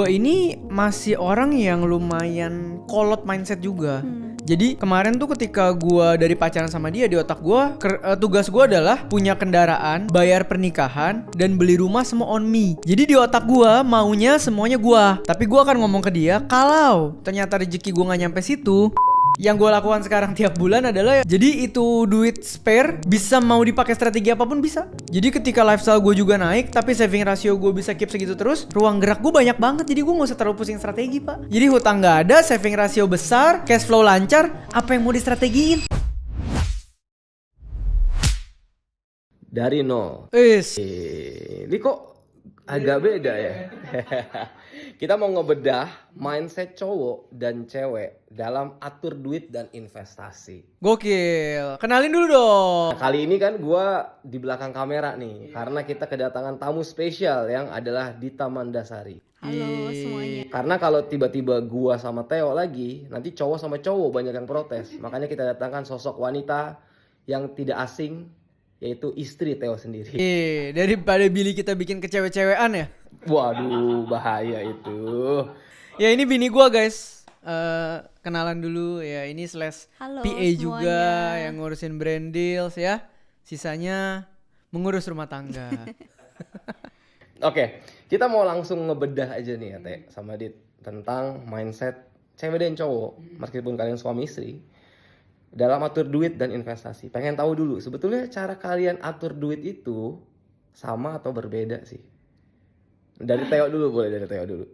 Gue ini masih orang yang lumayan kolot mindset juga. Jadi kemarin tuh ketika gue dari pacaran sama dia, di otak gue tugas gue adalah punya kendaraan, bayar pernikahan, dan beli rumah semua on me. Jadi di otak gue maunya semuanya gue. Tapi gue akan ngomong ke dia, kalau ternyata rezeki gue gak nyampe situ, yang gue lakukan sekarang tiap bulan adalah jadi itu duit spare bisa mau dipakai strategi apapun bisa. Jadi ketika lifestyle gue juga naik tapi saving ratio gue bisa keep segitu terus, ruang gerak gue banyak banget. Jadi gue gak usah terlalu pusing strategi, pak. Jadi hutang gak ada, saving ratio besar, cash flow lancar. Apa yang mau distrategiin? Dari nol. Ini kok agak beda ya. Kita mau ngebedah mindset cowok dan cewek dalam atur duit dan investasi. Gokil. Kenalin dulu dong. Nah, kali ini kan gue di belakang kamera nih, karena kita kedatangan tamu spesial yang adalah Dita Mandasari. Halo semuanya. Karena kalau tiba-tiba gua sama Theo lagi, nanti cowok sama cowok banyak yang protes. Makanya kita datangkan sosok wanita yang tidak asing, yaitu istri Theo sendiri. Daripada Billy kita bikin kecewe-cewean ya. Waduh, bahaya itu. Ya ini bini gua, guys. Kenalan dulu ya, ini slash Halo PA juga semuanya. yang ngurusin brand deals ya. Sisanya mengurus rumah tangga. Oke, kita mau langsung ngebedah aja nih ya Teh sama Dit tentang mindset cewek dan cowok, meskipun kalian suami istri, dalam atur duit dan investasi. Pengen tahu dulu, sebetulnya cara kalian atur duit itu sama atau berbeda sih? Dari Theo dulu, boleh dari Theo dulu.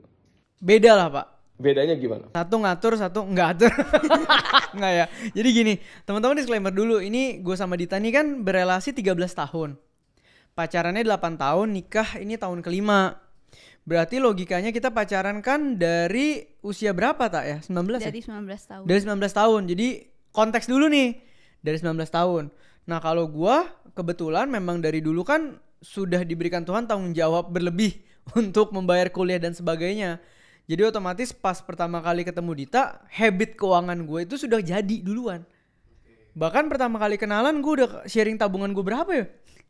Beda lah, Pak. Bedanya gimana? Satu ngatur, satu nggak atur. Nggak ya. Jadi gini, teman-teman disclaimer dulu. Ini gue sama Dita nih kan berelasi 13 tahun. Pacarannya 8 tahun, nikah ini tahun kelima. Berarti logikanya kita pacaran kan dari usia berapa tak ya? 19 Dari ya? 19 tahun. Dari 19 tahun. Jadi konteks dulu nih. Dari 19 tahun. Nah kalau gue kebetulan memang dari dulu kan sudah diberikan Tuhan tanggung jawab berlebih untuk membayar kuliah dan sebagainya. Jadi otomatis pas pertama kali ketemu Dita, habit keuangan gue itu sudah jadi duluan. Bahkan pertama kali kenalan gue udah sharing tabungan gue berapa ya?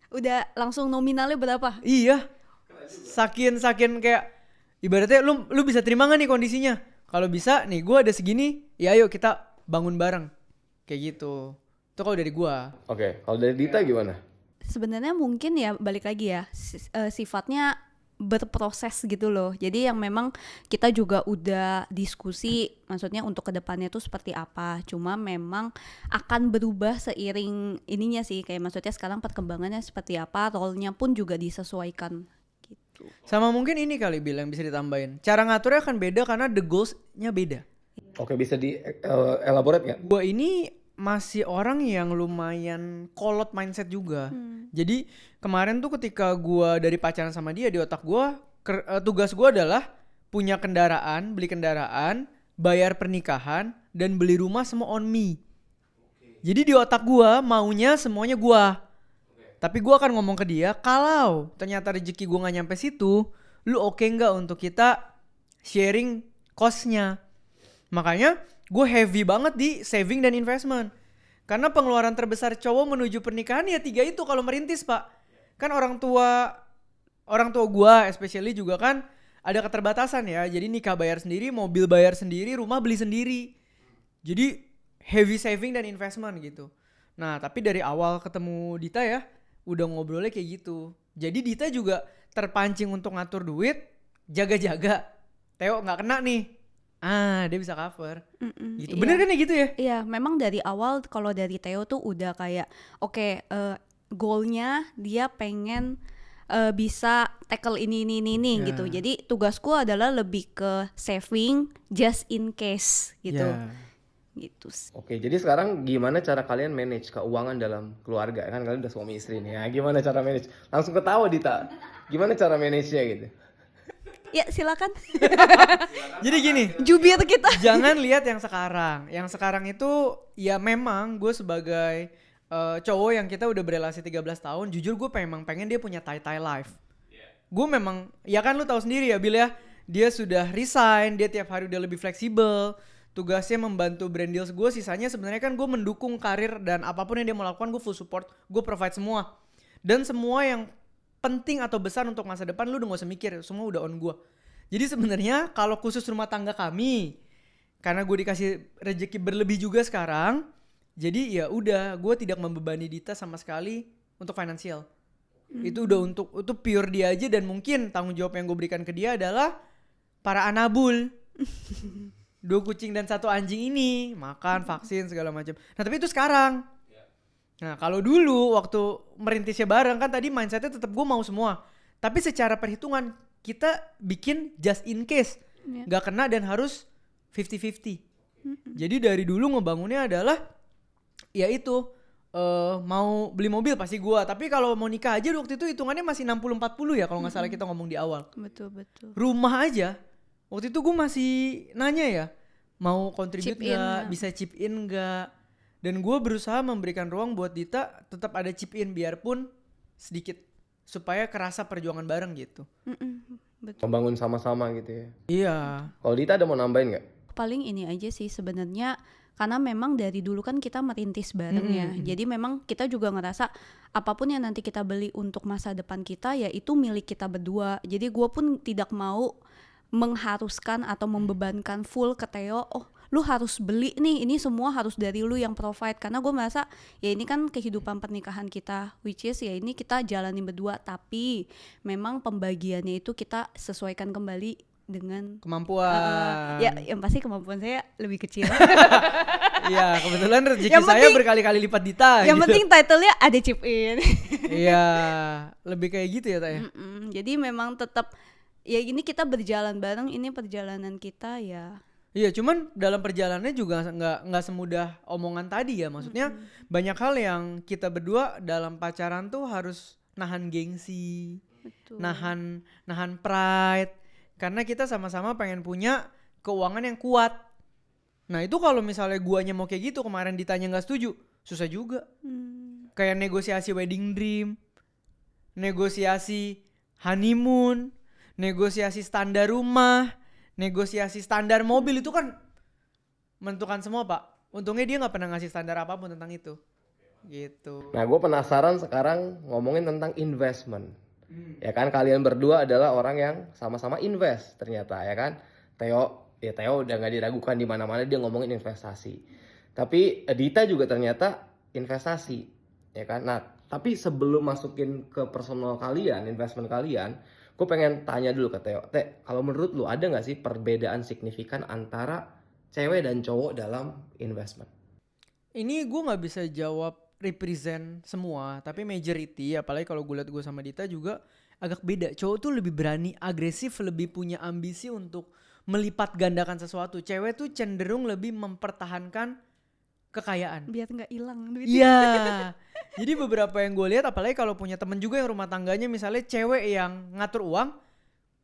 Udah langsung nominalnya berapa? Iya. Sakin kayak ibaratnya lu bisa terima gak nih kondisinya? Kalau bisa nih gue ada segini, ya ayo kita bangun bareng. Kayak gitu. Itu kalau dari gue. Oke, kalau dari Dita gimana? Sebenarnya mungkin ya balik lagi ya sifatnya berproses gitu loh. Jadi yang memang kita juga udah diskusi, maksudnya untuk kedepannya tuh seperti apa. Cuma memang akan berubah seiring ininya sih. Kayak maksudnya sekarang perkembangannya seperti apa, role-nya pun juga disesuaikan gitu. Sama mungkin ini kali Bil yang bisa ditambahin. Cara ngaturnya akan beda karena the goals-nya beda. Oke, bisa di elaborate nggak? Gue ini masih orang yang lumayan kolot mindset juga. Jadi kemarin tuh ketika gue dari pacaran sama dia, di otak gue tugas gue adalah punya kendaraan, beli kendaraan, bayar pernikahan, dan beli rumah semua on me. Jadi di otak gue maunya semuanya gue. Tapi gue akan ngomong ke dia, kalau ternyata rezeki gue gak nyampe situ, lu oke gak untuk kita sharing cost-nya? Makanya gue heavy banget di saving dan investment. Karena pengeluaran terbesar cowok menuju pernikahan ya 3 itu kalau merintis, Pak. Kan orang tua gue especially juga kan ada keterbatasan ya. Jadi nikah bayar sendiri, mobil bayar sendiri, rumah beli sendiri. Jadi heavy saving dan investment gitu. Nah tapi dari awal ketemu Dita ya udah ngobrolnya kayak gitu. Jadi Dita juga terpancing untuk ngatur duit, jaga-jaga. Theo gak kena nih. Dia bisa cover. Gitu. Bener kan ya gitu ya? Iya, memang dari awal kalau dari Theo tuh udah kayak oke, goalnya dia pengen bisa tackle ini gitu. Jadi tugasku adalah lebih ke saving just in case gitu. Gitu sih. Oke, jadi sekarang gimana cara kalian manage keuangan dalam keluarga? Kan kalian udah suami istri nih ya. Gimana cara manage? Langsung ketawa Dita. Gimana cara manage-nya gitu? Ya silakan. Jadi gini, Jubir kita. jangan lihat yang sekarang. Yang sekarang itu ya memang gue sebagai cowok yang kita udah berelasi 13 tahun, jujur gue memang pengen dia punya tie-tie life. Gue memang, ya kan lu tahu sendiri ya Bil ya, dia sudah resign, dia tiap hari udah lebih fleksibel. Tugasnya membantu brand deals gue, sisanya sebenarnya kan gue mendukung karir dan apapun yang dia mau lakukan gue full support, gue provide semua. Dan semua yang penting atau besar untuk masa depan lu udah gak usah mikir, semua udah on gue. Jadi sebenarnya kalau khusus rumah tangga kami, karena gue dikasih rezeki berlebih juga sekarang, jadi ya udah gue tidak membebani Dita sama sekali untuk finansial. Itu udah itu pure dia aja, dan mungkin tanggung jawab yang gue berikan ke dia adalah para anabul. 2 kucing dan 1 anjing ini, makan, vaksin segala macam. Nah tapi itu sekarang. Nah kalau dulu waktu merintisnya bareng kan tadi mindsetnya tetap gue mau semua. Tapi secara perhitungan kita bikin just in case. Gak kena dan harus 50-50. Jadi dari dulu ngebangunnya adalah ya itu mau beli mobil pasti gue. Tapi kalau mau nikah aja waktu itu hitungannya masih 60-40 ya kalau gak salah kita ngomong di awal. Betul. Rumah aja waktu itu gue masih nanya ya, mau contribute gak, bisa chip in gak. Dan gue berusaha memberikan ruang buat Dita tetap ada chip in biarpun sedikit, supaya kerasa perjuangan bareng gitu. Betul. Membangun sama-sama gitu ya. Iya. Kalau Dita ada mau nambahin nggak? Paling ini aja sih sebenarnya, karena memang dari dulu kan kita merintis bareng ya. Jadi memang kita juga ngerasa apapun yang nanti kita beli untuk masa depan kita ya itu milik kita berdua. Jadi gue pun tidak mau mengharuskan atau membebankan full ke Theo, oh lu harus beli nih, ini semua harus dari lu yang provide. Karena gue merasa ya ini kan kehidupan pernikahan kita, which is ya ini kita jalanin berdua. Tapi memang pembagiannya itu kita sesuaikan kembali dengan Kemampuan. ya yang pasti kemampuan saya lebih kecil. Iya, kebetulan rezeki Yang saya penting- berkali-kali lipat Dita. Yang gitu. penting title-nya ada chip in. Iya, lebih kayak gitu ya, Taya. Jadi memang tetap ya ini kita berjalan bareng, ini perjalanan kita ya. Iya, cuman dalam perjalanannya juga nggak semudah omongan tadi ya. Maksudnya banyak hal yang kita berdua dalam pacaran tuh harus nahan gengsi, Betul. nahan pride, karena kita sama-sama pengen punya keuangan yang kuat. Nah itu kalau misalnya guanya mau kayak gitu, kemarin ditanya nggak setuju, susah juga. Kayak negosiasi wedding dream, negosiasi honeymoon, negosiasi standar rumah, negosiasi standar mobil, itu kan menentukan semua Pak. Untungnya dia nggak pernah ngasih standar apapun tentang itu. Gitu. Nah, gue penasaran sekarang ngomongin tentang investment. Ya kan, kalian berdua adalah orang yang sama-sama invest ternyata ya kan. Theo udah nggak diragukan di mana-mana dia ngomongin investasi. Tapi Dita juga ternyata investasi, ya kan. Nah, tapi sebelum masukin ke personal kalian, investment kalian, gue pengen tanya dulu ke Theo. Kalau menurut lu ada nggak sih perbedaan signifikan antara cewek dan cowok dalam investment? Ini gue nggak bisa jawab represent semua, tapi majority, apalagi kalau gue liat gue sama Dita juga agak beda. Cowok tuh lebih berani, agresif, lebih punya ambisi untuk melipat gandakan sesuatu. Cewek tuh cenderung lebih mempertahankan kekayaan. Biar nggak hilang duitnya. Iya. Jadi beberapa yang gue lihat, apalagi kalau punya temen juga yang rumah tangganya misalnya cewek yang ngatur uang,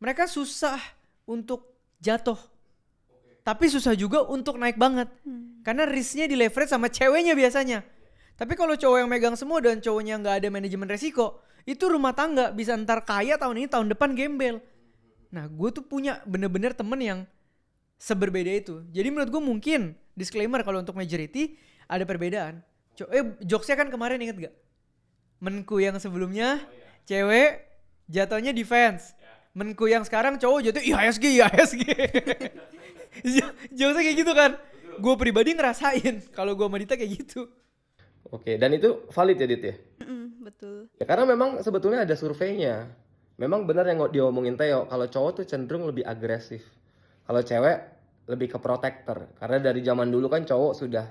mereka susah untuk jatuh. Tapi susah juga untuk naik banget. Karena risknya di leverage sama ceweknya biasanya. Tapi kalau cowok yang megang semua dan cowoknya nggak ada manajemen resiko, itu rumah tangga bisa ntar kaya tahun ini, tahun depan gembel. Nah gue tuh punya bener-bener temen yang seberbeda itu. Jadi menurut gue mungkin, disclaimer kalau untuk majority ada perbedaan. Jokesnya kan kemarin inget gak? Menku yang sebelumnya cewek jatuhnya defense. Menku yang sekarang cowok jatuh IHSG. Jokesnya kayak gitu kan. Gue pribadi ngerasain kalau gue sama Dita kayak gitu. Oke, dan itu valid ya Dit ya? Betul. Ya karena memang sebetulnya ada surveinya. Memang benar yang diomongin Theo, kalau cowok tuh cenderung lebih agresif. Kalau cewek lebih ke protector. Karena dari zaman dulu kan cowok sudah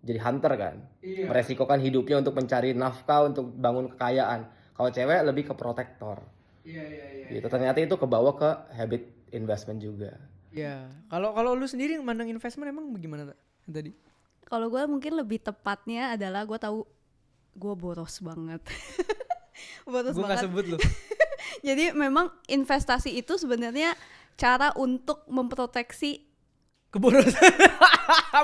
jadi hunter kan. Iya. Meresikokan hidupnya untuk mencari nafkah, untuk bangun kekayaan. Kalau cewek lebih ke protector. Iya. Gitu. Ternyata itu kebawa ke habit investment juga. Iya. Kalau lu sendiri mandang investment emang bagaimana tadi? Kalau gue mungkin lebih tepatnya adalah gue tahu gue boros banget. Boros Gue nggak banget. sebut lu. Jadi memang investasi itu sebenarnya cara untuk memproteksi. Keborosan.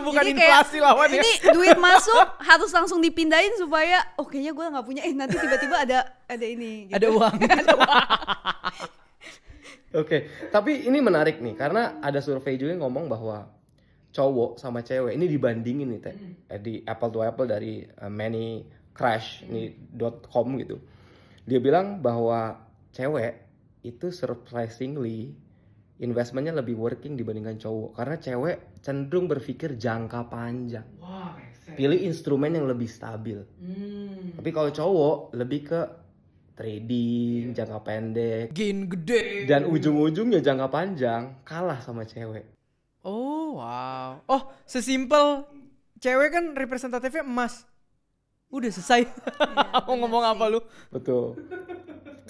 Bukan Jadi inflasi kayak, lawan ya. ini duit masuk harus langsung dipindahin supaya kayaknya gue nggak punya, nanti tiba-tiba ada ini gitu. Ada uang. Oke, tapi ini menarik nih karena ada survei juga yang ngomong bahwa cowok sama cewek ini dibandingin nih Teh, di apple to apple dari many crash .com gitu. Dia bilang bahwa cewek itu surprisingly investmentnya lebih working dibandingkan cowok. Karena cewek cenderung berpikir jangka panjang. Wah, Pilih instrumen yang lebih stabil. Tapi kalau cowok lebih ke trading, jangka pendek. gain gede. Dan ujung-ujungnya jangka panjang kalah sama cewek. Oh, wow. Oh, sesimpel cewek kan representatifnya emas. Udah selesai. Mau ngomong apa lu? Betul.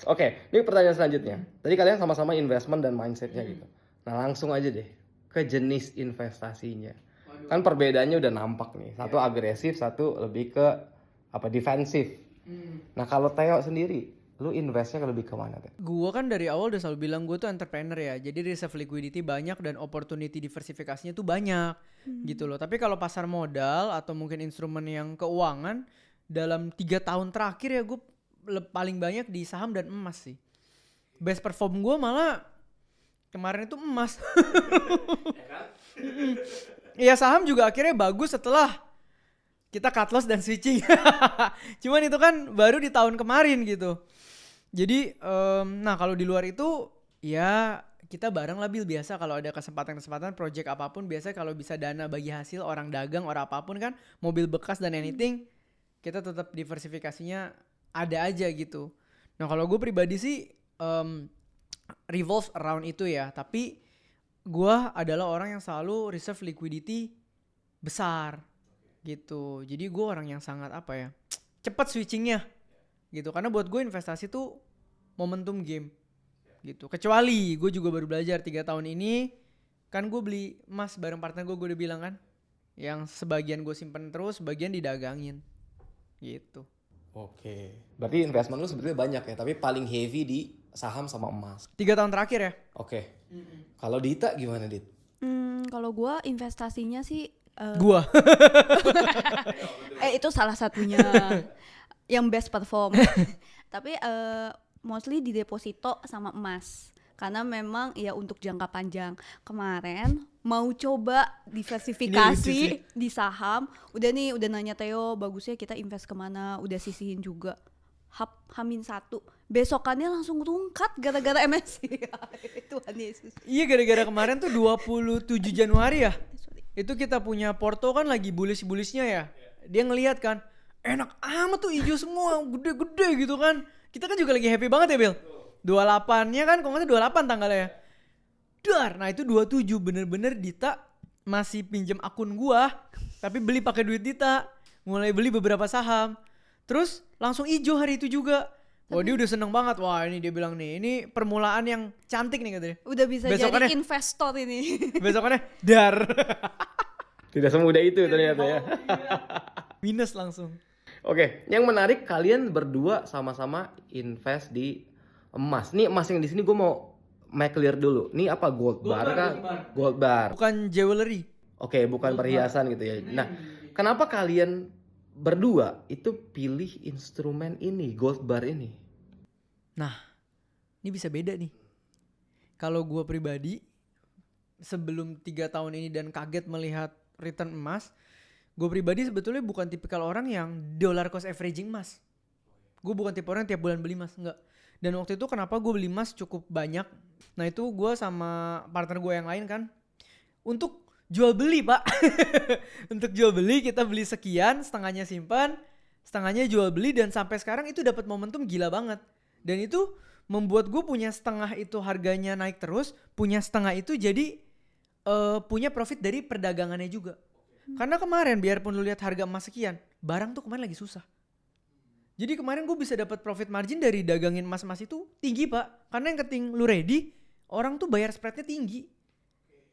Oke, ini pertanyaan selanjutnya. Tadi kalian sama-sama investment dan mindsetnya gitu. Nah langsung aja deh ke jenis investasinya. Kan perbedaannya udah nampak nih. Satu agresif, satu lebih ke defensif. Nah kalau Theo sendiri, lu investnya lebih ke mana, Teh? Gua kan dari awal udah selalu bilang gue tuh entrepreneur ya. Jadi reserve liquidity banyak dan opportunity diversifikasinya tuh banyak gitu loh. Tapi kalau pasar modal atau mungkin instrumen yang keuangan dalam 3 tahun terakhir ya gue paling banyak di saham dan emas sih. Best perform gue malah kemarin itu emas. Iya saham juga akhirnya bagus setelah kita cut loss dan switching. Cuman itu kan baru di tahun kemarin gitu. Jadi nah kalau di luar itu ya kita bareng lah Bil, biasa kalau ada kesempatan project apapun biasa kalau bisa dana bagi hasil orang dagang orang apapun kan mobil bekas dan anything kita tetap diversifikasinya ada aja gitu. Nah kalau gue pribadi sih revolve around itu ya. Tapi gue adalah orang yang selalu reserve liquidity besar gitu. Jadi gue orang yang sangat cepat switchingnya gitu. Karena buat gue investasi tuh momentum game gitu. Kecuali gue juga baru belajar 3 tahun ini. Kan gue beli emas bareng partner gue udah bilang kan. Yang sebagian gue simpen terus, sebagian didagangin gitu. Oke. Berarti investment lu sebetulnya banyak ya, tapi paling heavy di saham sama emas. 3 tahun terakhir ya. Oke. Kalau Dita gimana, Dit? Kalau gue investasinya sih Gua. itu salah satunya yang best perform. Tapi mostly di deposito sama emas. Karena memang ya untuk jangka panjang. Kemarin mau coba diversifikasi di saham. Udah nanya Theo, bagusnya kita invest kemana? Udah sisihin juga. Hamin 1. Besokannya langsung rungkat gara-gara MSCI. Tuhan Yesus. Iya gara-gara kemarin tuh 27 Januari ya. Itu kita punya Porto kan lagi bullish-bullishnya ya. Dia ngelihat kan, enak amat tuh hijau semua, gede-gede gitu kan. Kita kan juga lagi happy banget ya Bill. 28-nya kan, kalau nggak salah 28 tanggalnya ya. Dar, nah itu 27 bener-bener Dita masih pinjam akun gua, tapi beli pakai duit Dita. Mulai beli beberapa saham. Terus langsung hijau hari itu juga. Wah dia udah seneng banget. Wah ini dia bilang nih, ini permulaan yang cantik nih katanya. Udah bisa jadi investor ini. Besokannya dar. Tidak semudah itu ternyata ya. Minus langsung. Oke, yang menarik kalian berdua sama-sama invest di emas. Nih emas yang di sini gue mau make clear dulu. Nih apa gold bar kan? Gold bar. Bukan jewelry. Oke, bukan perhiasan gitu ya. Nah, kenapa kalian berdua itu pilih instrumen ini, gold bar ini? Nah, ini bisa beda nih. Kalau gue pribadi sebelum 3 tahun ini dan kaget melihat return emas, gue pribadi sebetulnya bukan tipikal orang yang dollar cost averaging emas. Gue bukan tipe orang yang tiap bulan beli emas, enggak. Dan waktu itu kenapa gue beli emas cukup banyak? Nah itu gue sama partner gue yang lain kan untuk jual beli pak. Untuk jual beli kita beli sekian, setengahnya simpan, setengahnya jual beli dan sampai sekarang itu dapat momentum gila banget. Dan itu membuat gue punya setengah itu harganya naik terus, punya setengah itu jadi punya profit dari perdagangannya juga. Karena kemarin biarpun lu lihat harga emas sekian, barang tuh kemarin lagi susah. Jadi kemarin gue bisa dapat profit margin dari dagangin emas-emas itu tinggi pak. Karena yang keting lu ready, orang tuh bayar spreadnya tinggi.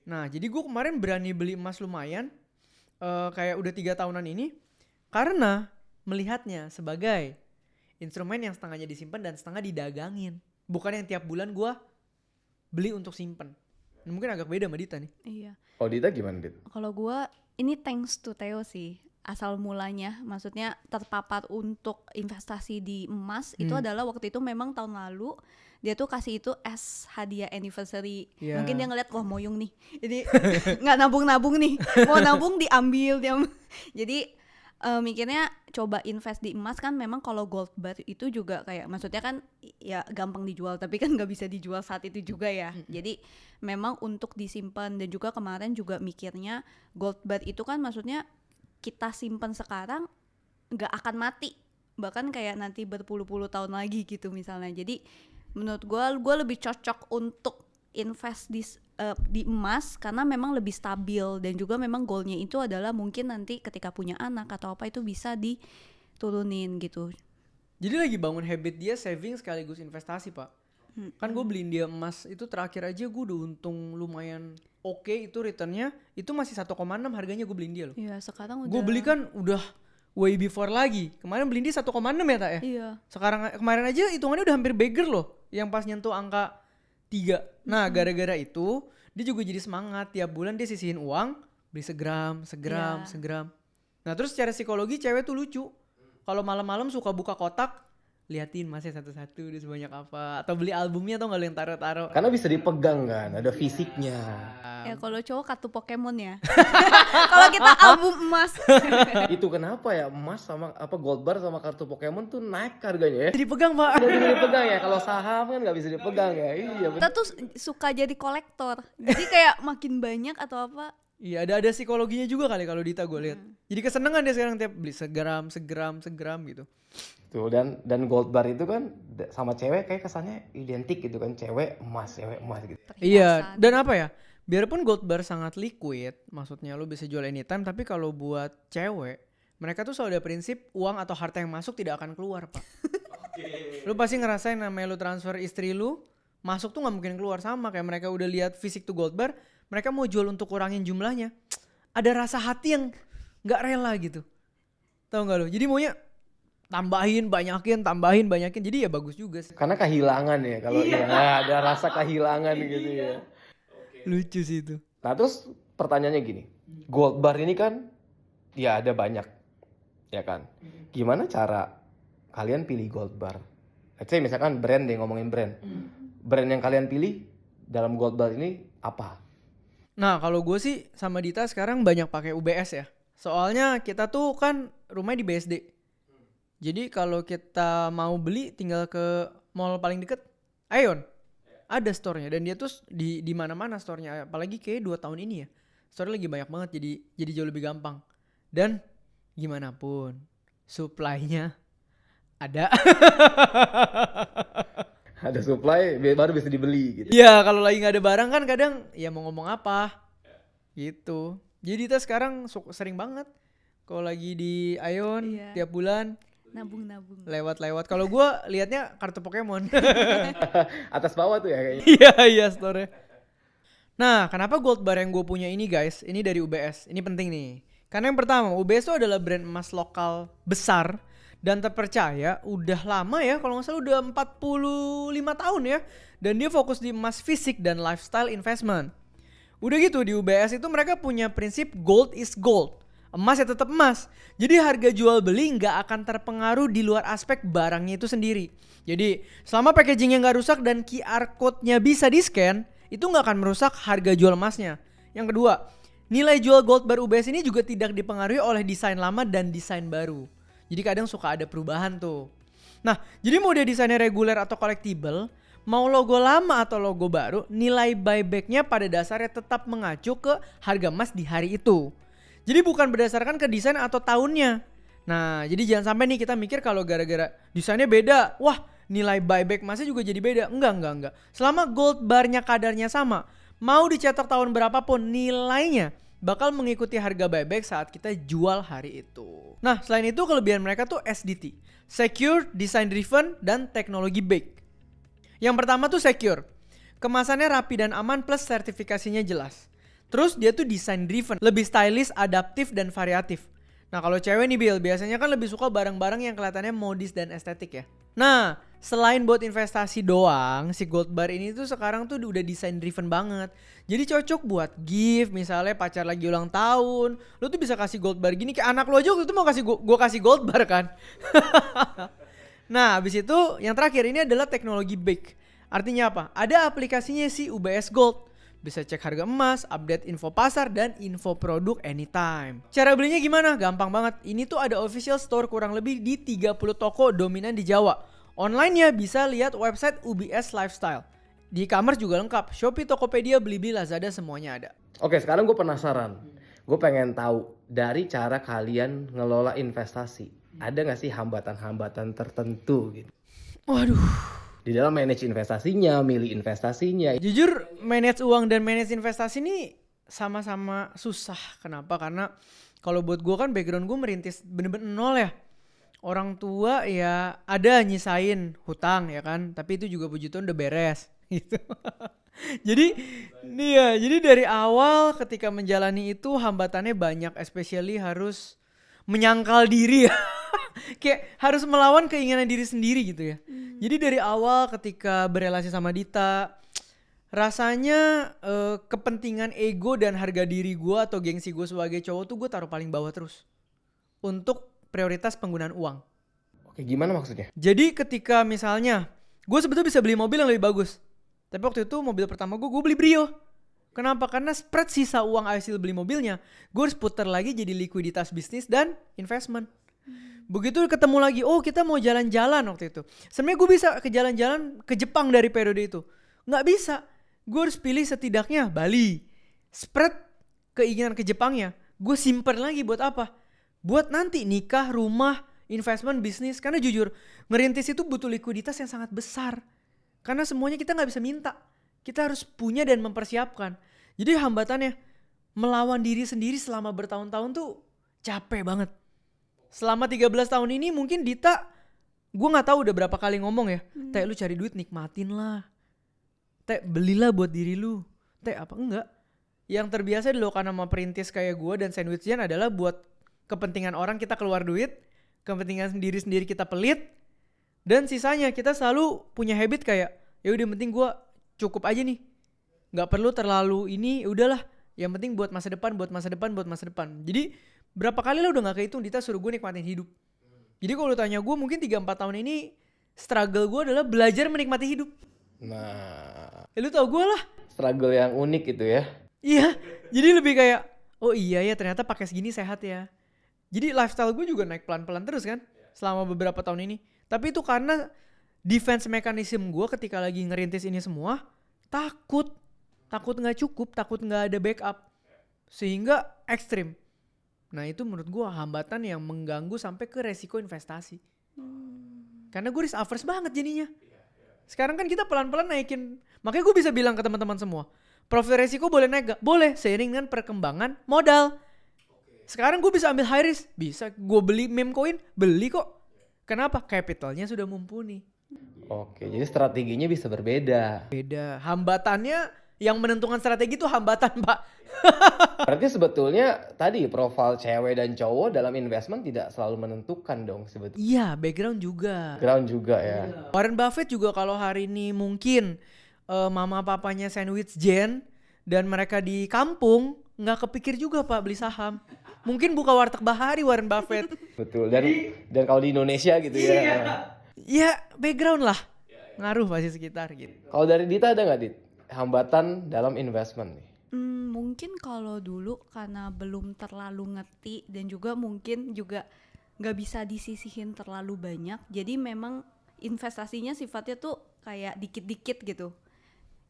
Nah jadi gue kemarin berani beli emas lumayan, kayak udah 3 tahunan ini. Karena melihatnya sebagai instrumen yang setengahnya disimpan dan setengah didagangin. Bukan yang tiap bulan gue beli untuk simpen. Nah, mungkin agak beda sama Dita nih. Iya. Kalau Dita gimana, Dit? Kalau gue ini thanks to Theo sih. Asal mulanya maksudnya terpapar untuk investasi di emas itu adalah waktu itu memang tahun lalu dia tuh kasih itu as hadiah anniversary. Mungkin dia ngeliat wah moyong nih. Jadi nggak nabung-nabung nih. Mau nabung diambil. Jadi mikirnya coba invest di emas kan, memang kalau gold bar itu juga kayak maksudnya kan ya gampang dijual, tapi kan nggak bisa dijual saat itu juga ya. Jadi memang untuk disimpan, dan juga kemarin juga mikirnya gold bar itu kan maksudnya kita simpan sekarang nggak akan mati, bahkan kayak nanti berpuluh-puluh tahun lagi gitu misalnya. Jadi menurut gue lebih cocok untuk invest di emas karena memang lebih stabil, dan juga memang goalnya itu adalah mungkin nanti ketika punya anak atau apa itu bisa diturunin gitu. Jadi lagi bangun habit dia saving sekaligus investasi, Pak. Kan gue beliin dia emas itu terakhir aja gue udah untung lumayan oke, itu returnnya itu masih 1,6 harganya gue beliin dia loh. Iya, sekarang udah. Gue beli kan udah way before lagi. Kemarin beliin dia 1,6 ya tak ya? Iya. Sekarang kemarin aja hitungannya udah hampir beggar loh, yang pas nyentuh angka 3. Nah, gara-gara itu dia juga jadi semangat, tiap bulan dia sisihin uang, beli segram. Nah, terus secara psikologi cewek tuh lucu. Kalau malam-malam suka buka kotak, liatin masih satu-satu dia sebanyak apa, atau beli albumnya atau nggak, yang taruh-taruh. Karena bisa dipegang kan, ada fisiknya. Ya kalau cowok kartu Pokemon ya. Kalau kita album emas. Itu kenapa ya emas sama apa gold bar sama kartu Pokemon tuh naik harganya ya? Jadi pegang, Pak. Nggak bisa dipegang ya, kalau saham kan nggak bisa dipegang ya. Iya Kita tuh suka jadi kolektor. Jadi kayak makin banyak atau apa. Iya, ada psikologinya juga kali kalau Dita gue lihat. Jadi kesenangan dia sekarang tiap beli segram gitu. Tuh, dan gold bar itu kan sama cewek kayak kesannya identik gitu kan, cewek emas gitu. Iya, dan apa ya? Biarpun gold bar sangat liquid, maksudnya lo bisa jual anytime, tapi kalau buat cewek, mereka tuh selalu ada prinsip uang atau harta yang masuk tidak akan keluar, Pak. Lo pasti ngerasain namanya lo transfer istri lo, masuk tuh nggak mungkin keluar. Sama kayak mereka udah lihat fisik tuh gold bar, mereka mau jual untuk kurangin jumlahnya. Ada rasa hati yang nggak rela gitu. Tahu nggak lo? Jadi maunya tambahin, banyakin. Jadi ya bagus juga sih. Karena kehilangan ya, kalau ada rasa kehilangan gitu ya. Lucu sih itu. Nah terus pertanyaannya gini, gold bar ini kan ya ada banyak, ya kan? Gimana cara kalian pilih gold bar? Let's say misalkan brand deh, ngomongin brand. Brand yang kalian pilih dalam gold bar ini apa? Nah kalau gue sih sama Dita sekarang banyak pakai UBS ya. Soalnya kita tuh kan rumahnya di BSD. Jadi kalau kita mau beli tinggal ke mall paling deket, Aeon. Ada store-nya, dan dia tuh di mana-mana store-nya, apalagi kayak 2 tahun ini ya. Store lagi banyak banget, jadi jauh lebih gampang. Dan gimana pun supply-nya ada. Ada supply baru bisa dibeli gitu. Iya, kalau lagi nggak ada barang kan kadang ya mau ngomong apa gitu. Jadi kita sekarang sering banget kalau lagi di Aeon tiap bulan nabung lewat. Kalau gue liatnya kartu Pokemon. Atas bawah tuh ya kayaknya. Iya store. Nah, kenapa gold bar yang gue punya ini guys? Ini dari UBS. Ini penting nih. Karena yang pertama, UBS itu adalah brand emas lokal besar dan terpercaya. Udah lama ya, kalau nggak salah udah 45 tahun ya. Dan dia fokus di emas fisik dan lifestyle investment. Udah gitu di UBS itu mereka punya prinsip gold is gold. Emas ya tetap emas. Jadi harga jual beli nggak akan terpengaruh di luar aspek barangnya itu sendiri. Jadi selama packagingnya nggak rusak dan QR code-nya bisa di-scan, itu nggak akan merusak harga jual emasnya. Yang kedua, nilai jual gold bar UBS ini juga tidak dipengaruhi oleh desain lama dan desain baru. Jadi kadang suka ada perubahan tuh. Nah, jadi mau dia desainnya reguler atau collectible, mau logo lama atau logo baru, nilai buyback-nya pada dasarnya tetap mengacu ke harga emas di hari itu. Jadi bukan berdasarkan ke desain atau tahunnya. Nah, jadi jangan sampai nih kita mikir kalau gara-gara desainnya beda, wah nilai buyback emasnya juga jadi beda. Enggak. Selama gold barnya kadarnya sama, mau dicetak tahun berapapun, nilainya bakal mengikuti harga buyback saat kita jual hari itu. Nah, selain itu kelebihan mereka tuh SDT, Secure, Design Driven, dan Teknologi Backed. Yang pertama tuh Secure. Kemasannya rapi dan aman plus sertifikasinya jelas. Terus dia tuh design driven, lebih stylish, adaptif, dan variatif. Nah kalau cewek nih Bill, biasanya kan lebih suka barang-barang yang kelihatannya modis dan estetik ya. Nah selain buat investasi doang, si gold bar ini tuh sekarang tuh udah design driven banget. Jadi cocok buat gift, misalnya pacar lagi ulang tahun, lu tuh bisa kasih gold bar gini. Kayak anak lu aja waktu itu mau kasih gue kasih gold bar kan. Nah abis itu yang terakhir ini adalah teknologi Backed. Artinya apa? Ada aplikasinya si UBS Gold. Bisa cek harga emas, update info pasar, dan info produk anytime. Cara belinya gimana? Gampang banget. Ini tuh ada official store kurang lebih di 30 toko dominan di Jawa. Online-nya bisa lihat website UBS Lifestyle. Di e-commerce juga lengkap. Shopee, Tokopedia, Blibli, Lazada semuanya ada. Oke, sekarang gue penasaran. Gue pengen tahu dari cara kalian ngelola investasi. Ada gak sih hambatan-hambatan tertentu gitu? Waduh. Di dalam manage investasinya, milih investasinya. Jujur manage uang dan manage investasi ini sama-sama susah. Kenapa? Karena kalau buat gue kan background gue merintis bener-bener nol ya. Orang tua ya ada nyisain hutang ya kan. Tapi itu juga puji Tuhan udah beres gitu. Jadi dari awal ketika menjalani itu hambatannya banyak. Especially harus menyangkal diri ya. Kayak harus melawan keinginan diri sendiri gitu ya. Jadi dari awal ketika berelasi sama Dita, rasanya kepentingan ego dan harga diri gue atau gengsi gue sebagai cowok tuh gue taruh paling bawah terus. Untuk prioritas penggunaan uang. Oke, gimana maksudnya? Jadi ketika misalnya, gue sebetulnya bisa beli mobil yang lebih bagus. Tapi waktu itu mobil pertama gue beli Brio. Kenapa? Karena spread sisa uang hasil beli mobilnya, gue harus putar lagi jadi likuiditas bisnis dan investment. Begitu ketemu lagi, oh kita mau jalan-jalan waktu itu. Sebenarnya gue bisa ke jalan-jalan ke Jepang dari periode itu. Nggak bisa. Gue harus pilih setidaknya Bali. Spread keinginan ke Jepangnya. Gue simpen lagi buat apa? Buat nanti nikah, rumah, investment, bisnis. Karena jujur, ngerintis itu butuh likuiditas yang sangat besar. Karena semuanya kita nggak bisa minta. Kita harus punya dan mempersiapkan. Jadi hambatannya, melawan diri sendiri selama bertahun-tahun tuh capek banget. Selama 13 tahun ini mungkin Dita, gue gak tahu udah berapa kali ngomong ya. Teh lu cari duit nikmatin lah. Teh belilah buat diri lu. Teh apa enggak. Yang terbiasa dilakukan sama perintis kayak gue dan sandwichian adalah buat kepentingan orang kita keluar duit. Kepentingan sendiri-sendiri kita pelit. Dan sisanya kita selalu punya habit kayak, ya udah penting gue cukup aja nih. Gak perlu terlalu ini, udahlah. Yang penting buat masa depan, buat masa depan, buat masa depan. Jadi berapa kali lah udah gak kehitung Dita suruh gue nikmatin hidup. Jadi kalau lu tanya gue mungkin 3-4 tahun ini struggle gue adalah belajar menikmati hidup. Nah, Ya lu tau gue lah. struggle yang unik itu ya. Iya, jadi lebih kayak oh iya ya ternyata pakai segini sehat ya. Jadi lifestyle gue juga naik pelan-pelan terus kan selama beberapa tahun ini. Tapi itu karena defense mechanism gue ketika lagi ngerintis ini semua takut gak cukup, takut gak ada backup. Sehingga ekstrim. Nah itu menurut gue hambatan yang mengganggu sampai ke resiko investasi. Karena gue risk averse banget jadinya. Sekarang kan kita pelan-pelan naikin. Makanya gue bisa bilang ke teman-teman semua. Profil resiko boleh naik gak? Boleh, seiring dengan perkembangan modal. Sekarang gue bisa ambil high risk. Bisa, gue beli meme coin, beli kok. Kenapa? Capitalnya sudah mumpuni. Oke, jadi strateginya bisa berbeda. Beda, hambatannya yang menentukan strategi itu hambatan pak. Berarti sebetulnya tadi profil cewek dan cowok dalam investment tidak selalu menentukan dong sebetulnya. Iya, background juga. Background juga ya. Warren Buffett juga kalau hari ini mungkin mama papanya sandwich gen dan mereka di kampung nggak kepikir juga pak beli saham. Mungkin buka warteg bahari Warren Buffett. Betul. Dan kalau di Indonesia gitu ya. Ya background lah. Ngaruh pasti sekitar gitu. Kalau dari Dita ada nggak Dit hambatan dalam investment nih? Mungkin kalau dulu karena belum terlalu ngerti dan juga mungkin juga nggak bisa disisihin terlalu banyak. Jadi memang investasinya sifatnya tuh kayak dikit-dikit gitu.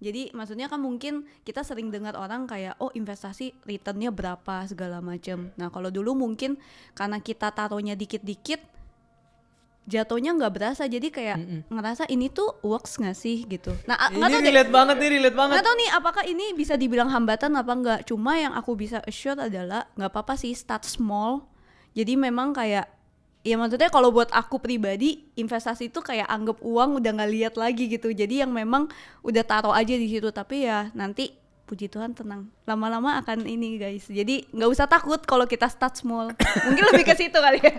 Jadi maksudnya kan mungkin kita sering dengar orang kayak oh investasi returnnya berapa segala macam. Nah kalau dulu mungkin karena kita taruhnya dikit-dikit jatuhnya nggak berasa jadi kayak ngerasa ini tuh works nggak sih gitu. Nah Ini relate banget. nggak tahu nih apakah ini bisa dibilang hambatan apa enggak. Cuma yang aku bisa assure adalah nggak apa-apa sih start small. Jadi memang kayak ya maksudnya kalau buat aku pribadi investasi itu kayak anggap uang udah nggak lihat lagi gitu. Jadi yang memang udah taruh aja di situ tapi ya nanti puji Tuhan tenang lama-lama akan ini guys. Jadi nggak usah takut kalau kita start small. Mungkin lebih ke situ kali ya.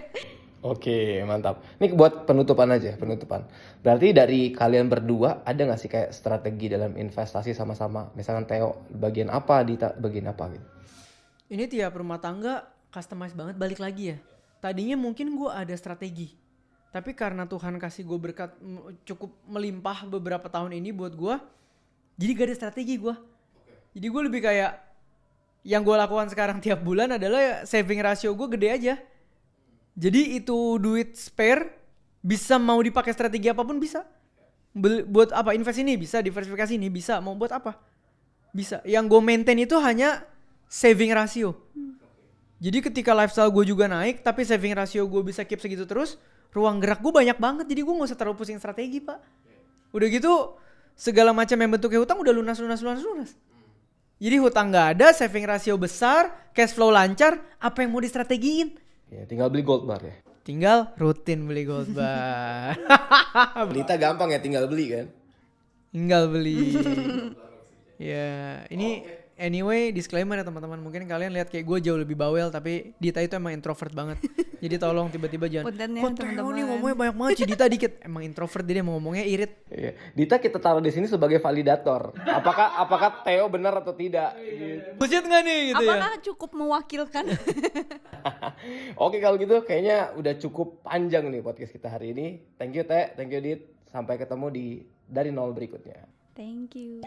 Oke, mantap. Ini buat penutupan aja, penutupan. Berarti dari kalian berdua ada nggak sih kayak strategi dalam investasi sama-sama? Misalkan Theo bagian apa, Dita bagian apa gitu? Ini tiap rumah tangga customize banget balik lagi ya. Tadinya mungkin gue ada strategi. Tapi karena Tuhan kasih gue berkat cukup melimpah beberapa tahun ini buat gue. Jadi gak ada strategi gue. Jadi gue lebih kayak yang gue lakukan sekarang tiap bulan adalah saving rasio gue gede aja. Jadi itu duit spare bisa mau dipakai strategi apapun bisa. Buat apa, invest ini bisa, diversifikasi ini bisa, mau buat apa bisa. Yang gue maintain itu hanya saving rasio. Jadi ketika lifestyle gue juga naik tapi saving rasio gue bisa keep segitu terus, ruang gerak gue banyak banget. Jadi gue gak usah terlalu pusing strategi, Pak. Udah gitu segala macam yang bentuknya hutang udah lunas. Jadi hutang gak ada, saving rasio besar, cash flow lancar, apa yang mau distrategiin? Ya, tinggal beli gold bar ya. Tinggal rutin beli gold bar. Berita gampang ya, tinggal beli kan. Tinggal beli. Ya, ini anyway disclaimer ya teman-teman. Mungkin kalian lihat kayak gue jauh lebih bawel, tapi Dita itu emang introvert banget. Jadi tolong tiba-tiba jangan. Punten ya, Kok Theo teman-teman. nih ngomongnya banyak banget, si Dita dikit. Emang introvert, dia mau ngomongnya irit. Iya. Dita kita taruh di sini sebagai validator. Apakah Theo benar atau tidak? Gitu. Bullshit nggak nih gitu ya? Apakah cukup mewakilkan? Oke kalau gitu kayaknya udah cukup panjang nih podcast kita hari ini. Thank you Teh, thank you Dit. Sampai ketemu di dari nol berikutnya. Thank you.